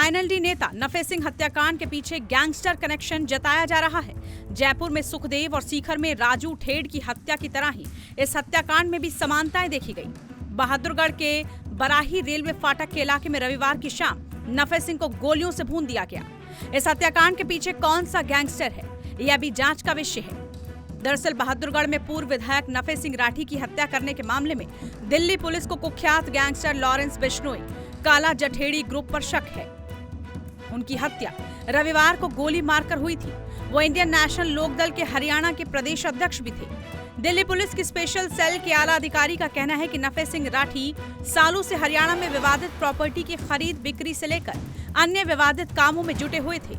INLD नेता नफे सिंह हत्याकांड के पीछे गैंगस्टर कनेक्शन जताया जा रहा है। जयपुर में सुखदेव और सीकर में राजू ठेड़ की हत्या की तरह ही इस हत्याकांड में भी समानताएं देखी गई। बहादुरगढ़ के बराही रेलवे फाटक के इलाके में रविवार की शाम नफे सिंह को गोलियों से भून दिया गया। इस हत्याकांड के पीछे कौन सा गैंगस्टर है, यह अभी जांच का विषय है। दरअसल बहादुरगढ़ में पूर्व विधायक नफे सिंह राठी की हत्या करने के मामले में दिल्ली पुलिस को कुख्यात गैंगस्टर लॉरेंस बिश्नोई काला जठेड़ी ग्रुप पर शक है। उनकी हत्या रविवार को गोली मारकर हुई थी। वो इंडियन नेशनल लोकदल के हरियाणा के प्रदेश अध्यक्ष भी थे। दिल्ली पुलिस की स्पेशल सेल के आला अधिकारी का कहना है कि नफे सिंह राठी सालों से हरियाणा में विवादित प्रॉपर्टी की खरीद बिक्री से लेकर अन्य विवादित कामों में जुटे हुए थे,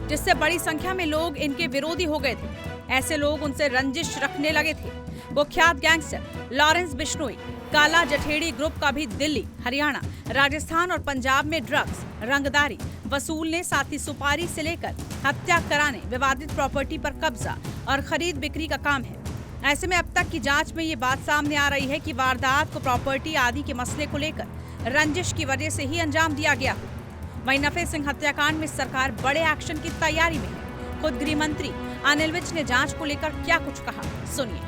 जिससे बड़ी संख्या में लोग इनके विरोधी हो गए थे। ऐसे लोग उनसे रंजिश रखने लगे थे। कुख्यात गैंगस्टर लॉरेंस बिश्नोई काला जठेड़ी ग्रुप का भी दिल्ली, हरियाणा, राजस्थान और पंजाब में ड्रग्स, रंगदारी वसूलने, साथ ही सुपारी से लेकर हत्या कराने, विवादित प्रॉपर्टी पर कब्जा और खरीद बिक्री का काम है। ऐसे में अब तक की जांच में ये बात सामने आ रही है कि वारदात को प्रॉपर्टी आदि के मसले को लेकर रंजिश की वजह से ही अंजाम दिया गया। वहीं नफे सिंह हत्याकांड में सरकार बड़े एक्शन की तैयारी में है। खुद गृह मंत्री अनिल विज ने जांच को लेकर क्या कुछ कहा, सुनिए।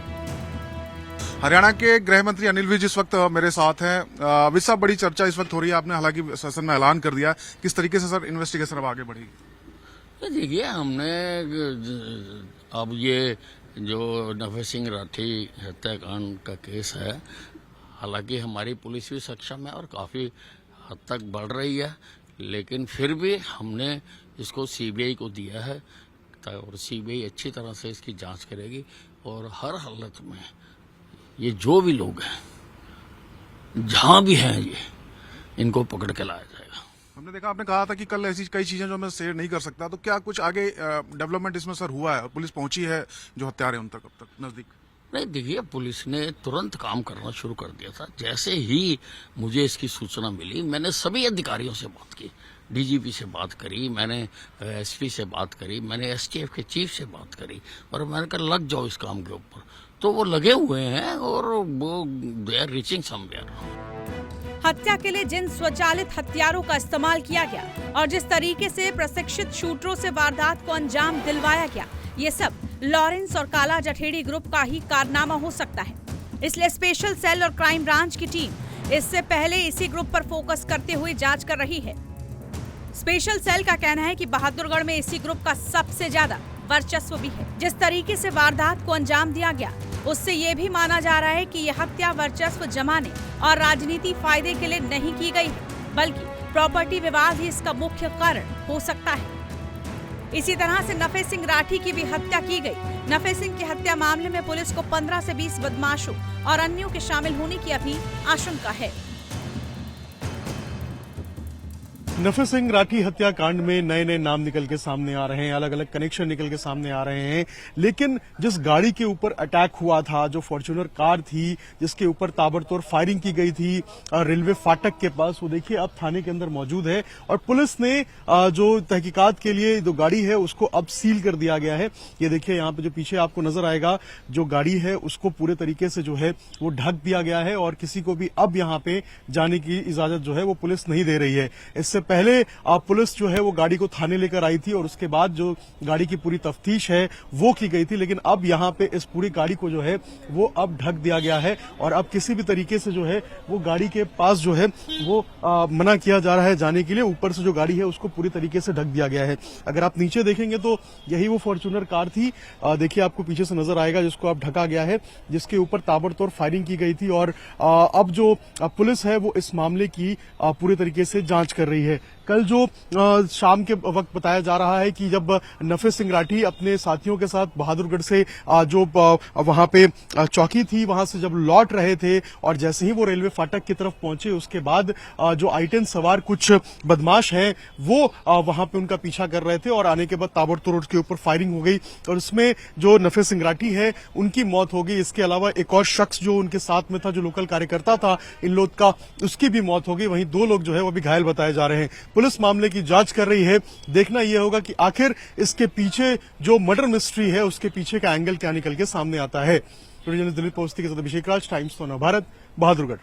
हरियाणा के गृह मंत्री अनिल विज इस वक्त मेरे साथ हैं। विज साहब, बड़ी चर्चा इस वक्त हो रही है, आपने हालांकि सदन में ऐलान कर दिया, किस तरीके से सर इन्वेस्टिगेशन अब आगे बढ़ेगी? देखिए, हमने अब ये जो नफे सिंह राठी हत्याकांड का केस है, हालांकि हमारी पुलिस भी सक्षम है और काफी हद तक बढ़ रही है, लेकिन फिर भी हमने इसको सीबीआई को दिया है और सीबीआई अच्छी तरह से इसकी जांच करेगी और हर हालत में ये जो भी लोग हैं, जहां भी हैं, ये इनको पकड़ के लाया जाएगा। हमने देखा, आपने कहा था कि कल ऐसी कई चीजें जो मैं शेयर नहीं कर सकता, तो क्या कुछ आगे डेवलपमेंट इसमें सर हुआ है? पुलिस पहुंची है जो हत्यारे उन तक अब तक नजदीक? नहीं, देखिए, पुलिस ने तुरंत काम करना शुरू कर दिया था। जैसे ही मुझे इसकी सूचना मिली, मैंने सभी अधिकारियों से बात की, डीजीपी से बात करी, मैंने एसपी से बात करी, मैंने एसटीएफ के चीफ से बात करी और मैंने कहा लग जाओ इस काम के ऊपर। तो वो लगे हुए हैं और वो दे आर रीचिंग समवेयर। हत्या के लिए जिन स्वचालित हथियारों का इस्तेमाल किया गया और जिस तरीके से प्रशिक्षित शूटरों से वारदात को अंजाम दिलवाया गया, ये सब लॉरेंस और काला जठेड़ी ग्रुप का ही कारनामा हो सकता है। इसलिए स्पेशल सेल और क्राइम ब्रांच की टीम इससे पहले इसी ग्रुप पर फोकस करते हुए जांच कर रही है। स्पेशल सेल का कहना है कि बहादुरगढ़ में इसी ग्रुप का सबसे ज्यादा वर्चस्व भी है। जिस तरीके से वारदात को अंजाम दिया गया, उससे ये भी माना जा रहा है कि यह हत्या वर्चस्व जमाने और राजनीति फायदे के लिए नहीं की गई है, बल्कि प्रॉपर्टी विवाद ही इसका मुख्य कारण हो सकता है। इसी तरह से नफे सिंह राठी की भी हत्या की गई। नफे सिंह की हत्या मामले में पुलिस को 15 से 20 बदमाशों और अन्यों के शामिल होने की अभी आशंका है। नफे सिंह राठी हत्याकांड में नए नए नाम निकल के सामने आ रहे हैं, अलग अलग कनेक्शन निकल के सामने आ रहे हैं, लेकिन जिस गाड़ी के ऊपर अटैक हुआ था, जो फॉर्च्यूनर कार थी जिसके ऊपर ताबड़तोड़ फायरिंग की गई थी रेलवे फाटक के पास, वो देखिए अब थाने के अंदर मौजूद है और पुलिस ने जो तहकीकात के लिए जो गाड़ी है उसको अब सील कर दिया गया है। ये देखिए, यहाँ पे जो पीछे आपको नजर आएगा, जो गाड़ी है उसको पूरे तरीके से जो है वो ढक दिया गया है और किसी को भी अब यहाँ पे जाने की इजाजत जो है वो पुलिस नहीं दे रही है। इससे पहले पुलिस जो है वो गाड़ी को थाने लेकर आई थी और उसके बाद जो गाड़ी की पूरी तफ्तीश है वो की गई थी, लेकिन अब यहाँ पे इस पूरी गाड़ी को जो है वो अब ढक दिया गया है और अब किसी भी तरीके से जो है वो गाड़ी के पास जो है वो मना किया जा रहा है जाने के लिए। ऊपर से जो गाड़ी है उसको पूरी तरीके से ढक दिया गया है। अगर आप नीचे देखेंगे तो यही वो फॉर्च्यूनर कार थी, देखिए आपको पीछे से नजर आएगा, जिसको अब ढका गया है, जिसके ऊपर ताबड़तोड़ फायरिंग की गई थी और अब जो पुलिस है वो इस मामले की पूरी तरीके से जांच कर रही है। कल जो शाम के वक्त बताया जा रहा है कि जब नफे सिंह राठी अपने साथियों के साथ बहादुरगढ़ से जो वहां पे चौकी थी वहां से जब लौट रहे थे और जैसे ही वो रेलवे फाटक की तरफ पहुंचे, उसके बाद जो आई-10 सवार कुछ बदमाश हैं वो वहां पे उनका पीछा कर रहे थे और आने के बाद ताबड़तोड़ उसके ऊपर फायरिंग हो गई और उसमें जो नफे सिंह राठी है उनकी मौत हो गई। इसके अलावा एक और शख्स जो उनके साथ में था, जो लोकल कार्यकर्ता था इन लोग का, उसकी भी मौत हो गई। वहीं 2 लोग जो है वो भी घायल बताए जा रहे हैं। पुलिस मामले की जांच कर रही है। देखना यह होगा कि आखिर इसके पीछे जो मर्डर मिस्ट्री है उसके पीछे का एंगल क्या निकल के सामने आता है। दिल्ली पोस्ट के साथ अभिषेक राज, टाइम्स 9 भारत, बहादुरगढ़।